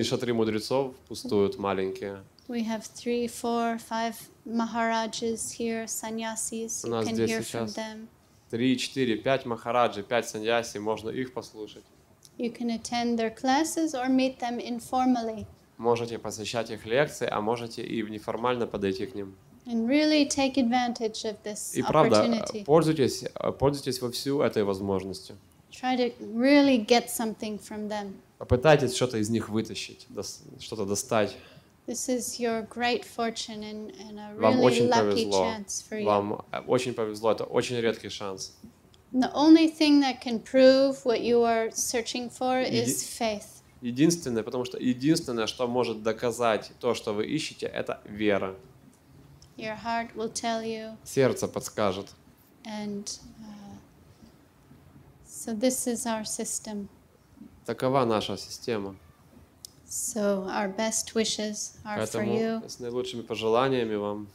S2: шатры мудрецов пустуют маленькие.
S1: We have 3, 4, 5 Maharajas here, sannyasis.
S2: У
S1: You
S2: нас
S1: can
S2: здесь
S1: hear from
S2: сейчас
S1: them.
S2: 3, 4, 5 махараджи, 5 саньяси, можно их послушать.
S1: You can attend their classes or meet them informally.
S2: Можете посещать их лекции, а можете и неформально подойти к ним.
S1: And really take advantage of this
S2: И правда,
S1: opportunity.
S2: пользуйтесь вовсю этой возможностью.
S1: Try to really get something from them.
S2: Попытайтесь что-то из них вытащить, что-то достать.
S1: This is your great fortune and a
S2: Вам
S1: really
S2: очень
S1: lucky
S2: повезло.
S1: chance for you.
S2: Вам очень повезло. Это очень редкий шанс.
S1: The only thing that can prove what you are searching for is faith.
S2: Единственное, потому что единственное, что может доказать то, что вы ищете, это вера.
S1: Your heart will tell you.
S2: Сердце подскажет.
S1: And so this is our system.
S2: Такова наша система.
S1: So our best wishes are for
S2: Поэтому
S1: you.
S2: с наилучшими пожеланиями вам.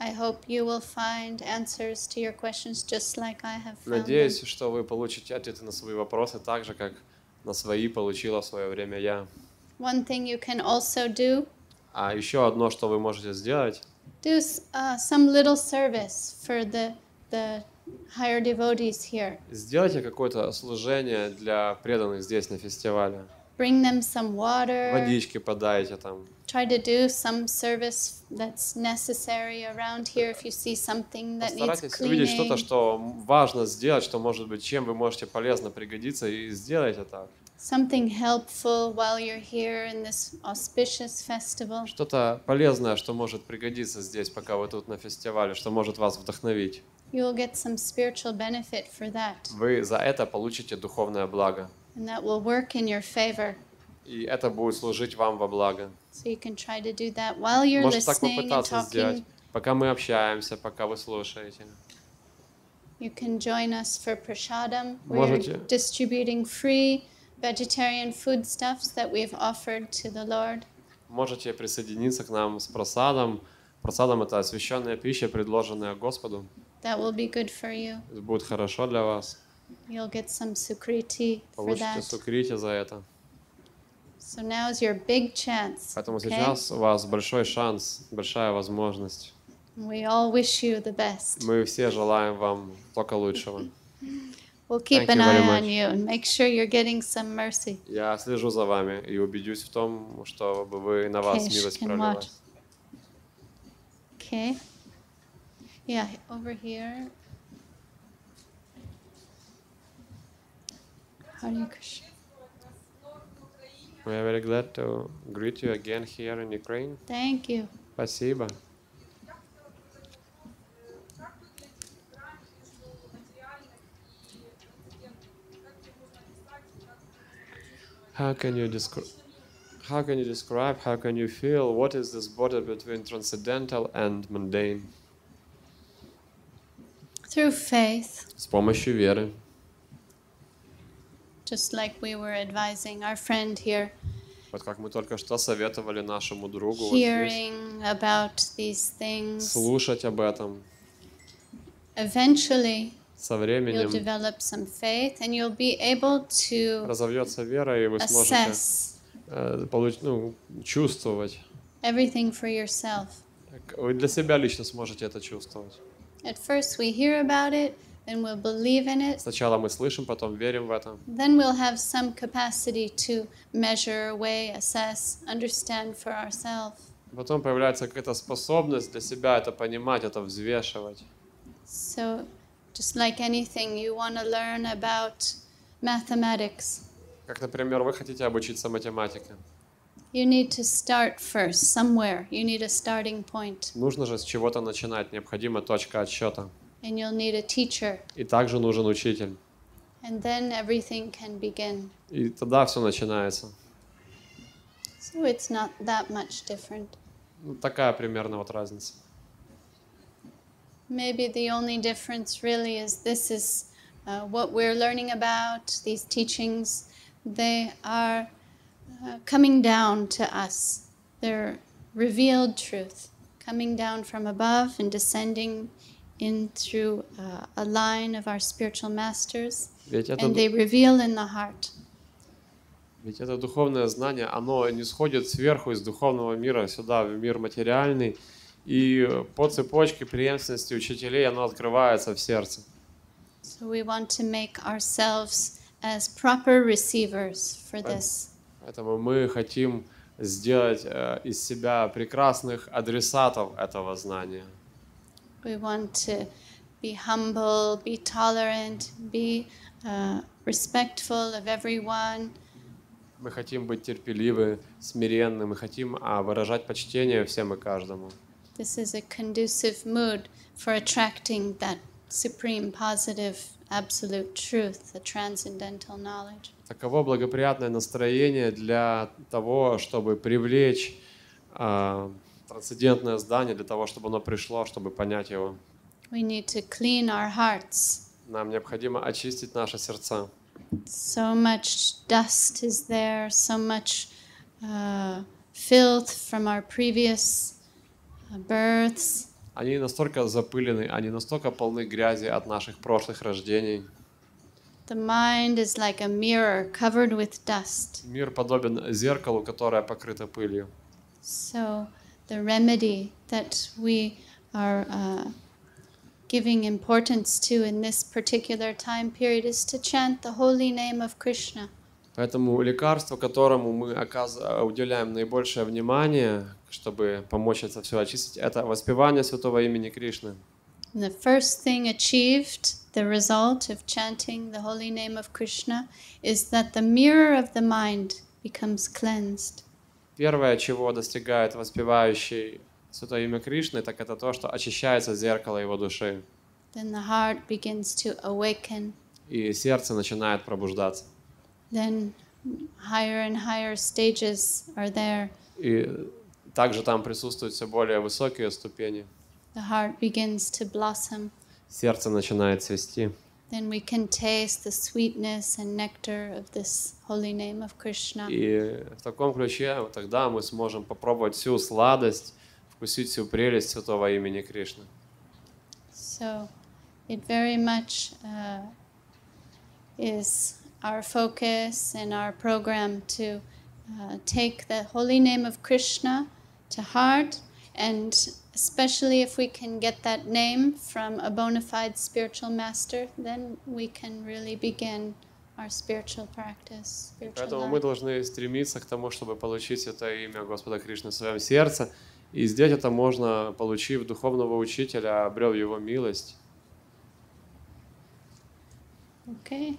S1: I hope you will find answers to your questions just like I have found them.
S2: Надеюсь, что вы получите ответы на свои вопросы так же, как на свои получила в свое время я.
S1: One thing you can also do.
S2: А еще одно, что вы можете сделать.
S1: Do some little service for the higher devotees here.
S2: Сделайте какое-то служение для преданных здесь на фестивале.
S1: Bring them some water.
S2: Водички подайте там.
S1: Try to do some service that's necessary around here if you see something that needs
S2: Постарайтесь увидеть что-то,
S1: cleaning.
S2: что важно сделать, что может быть, чем вы можете полезно пригодиться, и сделайте так.
S1: Something helpful while you're here in this auspicious festival.
S2: Что-то полезное, что может пригодиться здесь, пока вы тут на фестивале, что может вас вдохновить.
S1: You will get some spiritual benefit for that.
S2: Вы за это получите духовное благо.
S1: And that will work in your favor.
S2: И это будет служить вам во благо.
S1: So you can try to do that while you're
S2: Можете так
S1: listening and
S2: попытаться сделать,
S1: talking.
S2: пока мы общаемся, пока вы слушаете.
S1: You can join us for prasadam.
S2: Можете.
S1: We're distributing free vegetarian foodstuffs that we've offered to the Lord.
S2: Можете присоединиться к нам с просадом. Просадом — это освященная пища, предложенная Господу.
S1: That will be good for you.
S2: Это будет хорошо для вас.
S1: You'll get some sukriti for
S2: Получите
S1: that.
S2: сукрити за это.
S1: So now is your big chance.
S2: Поэтому
S1: Okay?
S2: сейчас у вас большой шанс, большая возможность.
S1: We all wish you the best.
S2: Мы все желаем вам только лучшего.
S1: We'll keep
S2: Thank
S1: an
S2: you very
S1: eye
S2: much.
S1: on you and make sure you're getting some mercy.
S2: Я слежу за вами и убедюсь в том, чтобы вы на вас
S1: Okay,
S2: милость
S1: can
S2: пролилась.
S1: Okay. Yeah, over here. Hare Krishna.
S2: We are very glad to greet you again here in Ukraine.
S1: Thank you.
S2: Спасибо. How can you describe, how can you feel, what is this border between transcendental and mundane?
S1: Through faith,
S2: С помощью веры.
S1: just like we were advising our friend here,
S2: Вот как мы только что советовали нашему другу вот здесь,
S1: hearing about these things.
S2: слушать об этом.
S1: Eventually,
S2: Со
S1: you'll
S2: временем
S1: develop some faith and you'll be able to
S2: разовьется вера, и вы сможете
S1: assess
S2: чувствовать.
S1: everything for yourself.
S2: Вы для себя лично сможете это чувствовать.
S1: At first, we hear about it, then we'll believe in it.
S2: Сначала мы слышим, потом верим в это.
S1: Then we'll have some capacity to measure, weigh, assess, understand for ourselves.
S2: Потом появляется какая-то способность для себя это понимать, это взвешивать.
S1: So, just like anything, you want to learn about mathematics.
S2: Как, например, вы хотите обучиться математике.
S1: You need to start first, somewhere. You need a starting point.
S2: Нужно же с чего-то начинать, необходима точка отсчета.
S1: And you'll need a teacher.
S2: И также нужен учитель.
S1: And then everything can begin.
S2: И тогда все начинается.
S1: So it's not that much different.
S2: Ну, такая примерно вот разница.
S1: Maybe the only difference really is this is what we're learning about, these teachings. They are coming down to us. They're revealed truth, coming down from above and descending in through a line of our spiritual masters. And they reveal in the heart.
S2: Ведь это духовное знание, оно не сходит сверху из духовного мира сюда, в мир материальный, и по цепочке преемственности учителей оно открывается в сердце.
S1: So we want to make ourselves as proper receivers for this.
S2: Поэтому мы хотим сделать из себя прекрасных адресатов этого знания.
S1: We want to be humble, be tolerant, be respectful of everyone.
S2: Мы хотим быть терпеливы, смиренны, мы хотим выражать почтение всем и каждому.
S1: This is a conducive mood for attracting that supreme positive absolute truth, the transcendental knowledge.
S2: Таково благоприятное настроение для того, чтобы привлечь трансцендентное знание, для того, чтобы оно пришло, чтобы понять его.
S1: We need to clean our hearts.
S2: Нам необходимо очистить наши сердца.
S1: So much dust is there, so much filth from our previous births.
S2: Они настолько запылены, они настолько полны грязи от наших прошлых рождений.
S1: The mind is like a mirror covered with dust.
S2: Мир подобен зеркалу, которое покрыто пылью.
S1: So the remedy that we are giving importance to in this particular time period is to chant the holy name of Krishna.
S2: Поэтому лекарство, которому мы уделяем наибольшее внимание, чтобы помочь это все очистить, это воспевание святого имени Кришны.
S1: And the first thing achieved, the result of chanting the holy name of Krishna, is that the mirror of the mind becomes cleansed.
S2: Первое, чего достигает воспевающий святое имя Кришны, так это то, что очищается зеркало его души.
S1: Then the heart begins to awaken.
S2: И сердце начинает пробуждаться.
S1: Then higher and higher stages are there.
S2: И также там присутствуют все более высокие ступени.
S1: The heart begins to blossom.
S2: Сердце начинает цвести.
S1: Then we can taste the sweetness and nectar of this holy name of Krishna.
S2: И в таком ключе тогда мы сможем попробовать всю сладость, вкусить всю прелесть святого имени Кришны.
S1: So it very much is our focus and our program to take the holy name of Krishna to heart, and especially if we can get that name from a bona fide spiritual master, then we can really begin our spiritual practice.
S2: Поэтому мы должны стремиться к тому, чтобы получить это имя Господа Кришны в своем сердце. И сделать это можно, получив духовного учителя, обрел его милость.
S1: Okay.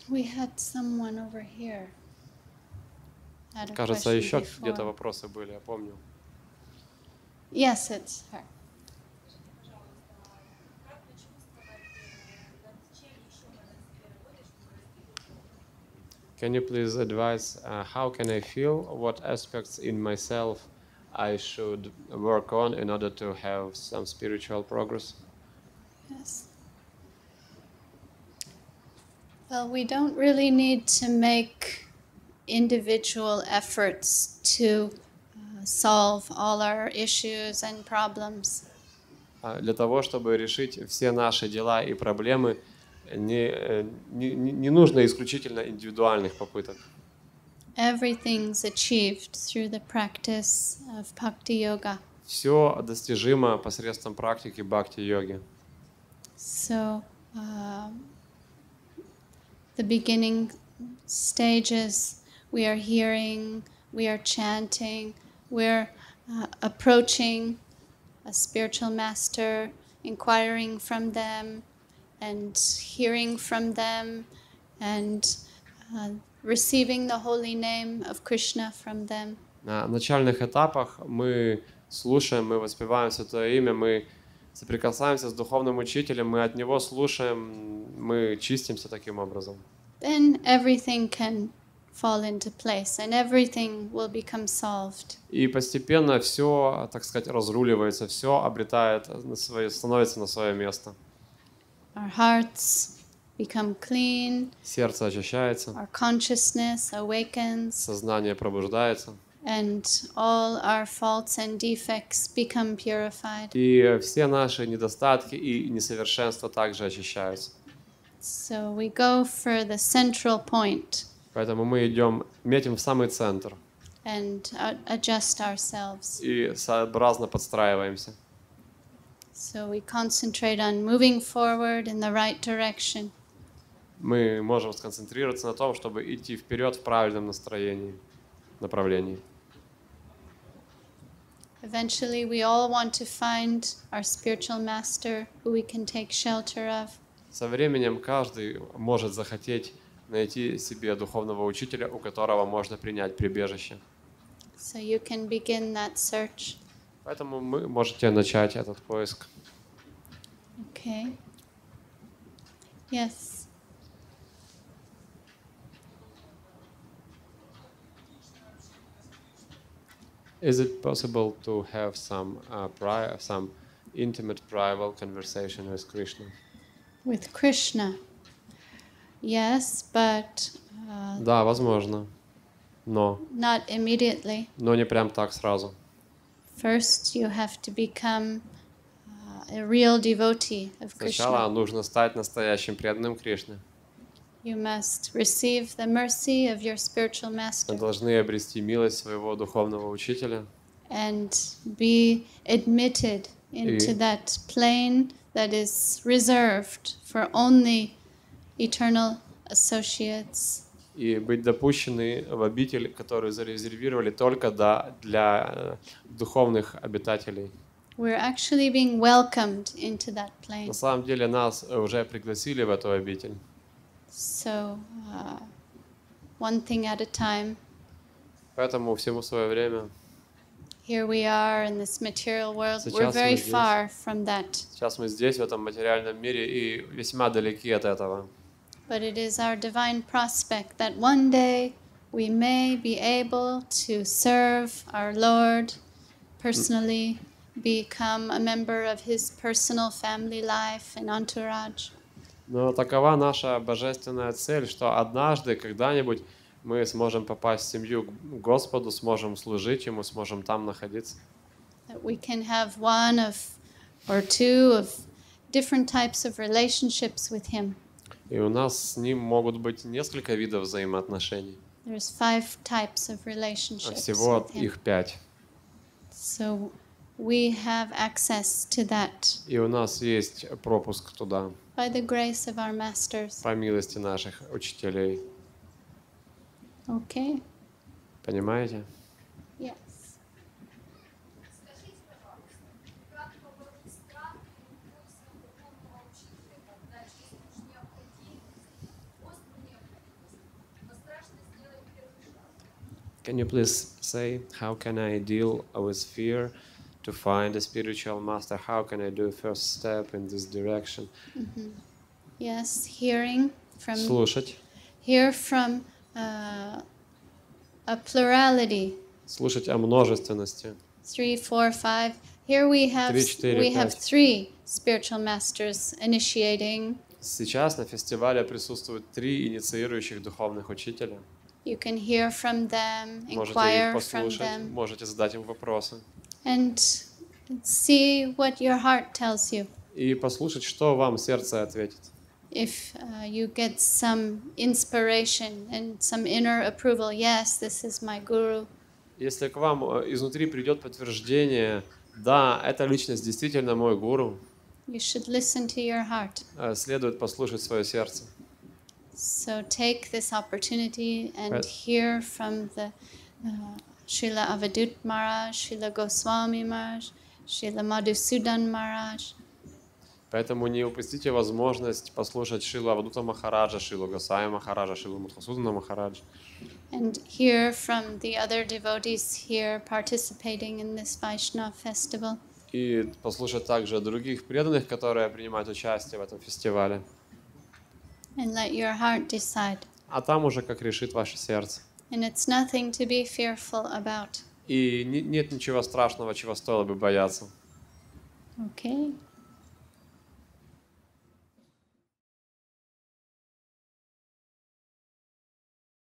S1: We had someone over here. Had a
S2: Кажется,
S1: question
S2: еще
S1: before.
S2: где-то вопросы были, я помню.
S1: Yes, it's her.
S2: Can you please advise how can I feel, what aspects in myself I should work on in order to have some spiritual progress?
S1: Yes. Well, we don't really need to make individual efforts to solve all our issues and problems.
S2: Для того, чтобы решить все наши дела и проблемы, не нужно исключительно индивидуальных попыток.
S1: Everything's achieved through the practice of bhakti yoga.
S2: Все достижимо посредством практики бхакти-йоги.
S1: So, the beginning stages, we are hearing, we are chanting, we're approaching a spiritual master, inquiring from them, and hearing from them, and receiving the holy name of Krishna from them.
S2: На начальных этапах мы слушаем, мы воспеваем Святое Имя, мы соприкасаемся с духовным учителем, мы от него слушаем, мы чистимся таким образом.
S1: Then everything can fall into place and everything will become solved.
S2: И постепенно все, так сказать, разруливается, все обретает становится на свое место.
S1: Our hearts become clean,
S2: Сердце очищается,
S1: our consciousness awakens,
S2: сознание пробуждается,
S1: and all our faults and defects become purified.
S2: и все наши недостатки и несовершенства также очищаются.
S1: So we go for the central point
S2: Поэтому мы метим в самый центр
S1: and adjust ourselves.
S2: и сообразно подстраиваемся.
S1: So we concentrate on moving forward in the right direction.
S2: Мы можем сконцентрироваться на том, чтобы идти вперед в правильном направлении.
S1: Eventually, we all want to find our spiritual master who we can take shelter of.
S2: Со временем каждый может захотеть найти себе духовного учителя, у которого можно принять прибежище.
S1: So you can begin that search.
S2: Поэтому вы можете начать этот поиск.
S1: Okay. Yes.
S2: Is it possible to have some intimate private conversation with Krishna?
S1: With Krishna. Yes, but
S2: Да, возможно, но
S1: not immediately.
S2: не прям так сразу.
S1: First, you have to become a real devotee of
S2: Сначала
S1: Krishna.
S2: нужно стать настоящим преданным Кришне.
S1: You must receive the mercy of your spiritual
S2: Мы
S1: master
S2: должны обрести милость своего духовного учителя
S1: and be admitted into that plane that is reserved for only eternal associates.
S2: и быть допущены в обитель, которую зарезервировали только для духовных обитателей.
S1: We're actually being welcomed into that plane.
S2: На самом деле нас уже пригласили в эту обитель.
S1: So, one thing at a time.
S2: Поэтому всему свое время.
S1: Here we are in this material world. We're
S2: Сейчас
S1: very
S2: мы здесь.
S1: far from that.
S2: Сейчас мы здесь, в этом материальном мире, и весьма далеки от этого.
S1: But it is our divine prospect that one day we may be able to serve our Lord personally, become a member of His personal family life and entourage.
S2: Но такова наша божественная цель, что однажды, когда-нибудь мы сможем попасть в семью к Господу, сможем служить Ему, сможем там находиться.
S1: That we can have one of or two of different types of relationships with Him.
S2: И у нас с Ним могут быть несколько видов взаимоотношений.
S1: There's 5 types of relationships
S2: Всего
S1: with Him.
S2: их 5.
S1: So we have access to that
S2: И у нас есть пропуск туда,
S1: by the grace of our masters.
S2: по милости наших учителей.
S1: Okay?
S2: Понимаете?
S1: Yes.
S3: Скажите, пожалуйста, как побороть страх перед поиском духовного учителя, когда чувствуешь необходимость, острую необходимость, но страшно сделать первый шаг?
S2: Can you please say, how can I deal with fear to find a spiritual master? How can I do a first step in this direction?
S1: Yes, hearing from
S2: Слушать.
S1: hear from a plurality.
S2: Слушать о множественности.
S1: 3, 4, 5. Here we have
S2: 3, 4,
S1: we have
S2: 5.
S1: 3 spiritual masters initiating.
S2: Сейчас на фестивале присутствуют 3 инициирующих духовных учителя.
S1: You can hear from them,
S2: Можете
S1: inquire
S2: их
S1: from
S2: послушать,
S1: them,
S2: можете задать им вопросы.
S1: and see what your heart tells you.
S2: И послушать, что вам сердце ответит.
S1: If you get some inspiration and some inner approval, yes, this is my guru.
S2: Если к вам изнутри придет подтверждение, да, эта личность действительно мой гуру,
S1: You should listen to your heart.
S2: следует послушать свое сердце.
S1: So take this opportunity and
S2: Right.
S1: hear from the Srila Avadut Maharaj, Srila Goswami Maharaj, Srila Madhusudan Maharaj.
S2: Поэтому не упустите возможность послушать Шрилу Авадута Махараджа, Шрилу Госвами Махараджа, Шрилу Мадхусудана Махараджа.
S1: And hear from the other devotees here participating in this Vaishnava festival.
S2: И послушать также других преданных, которые принимают участие в этом фестивале.
S1: And let your heart decide.
S2: А там уже как решит ваше сердце.
S1: And it's nothing to be fearful about.
S2: И нет ничего страшного, чего стоило бы бояться.
S1: Okay?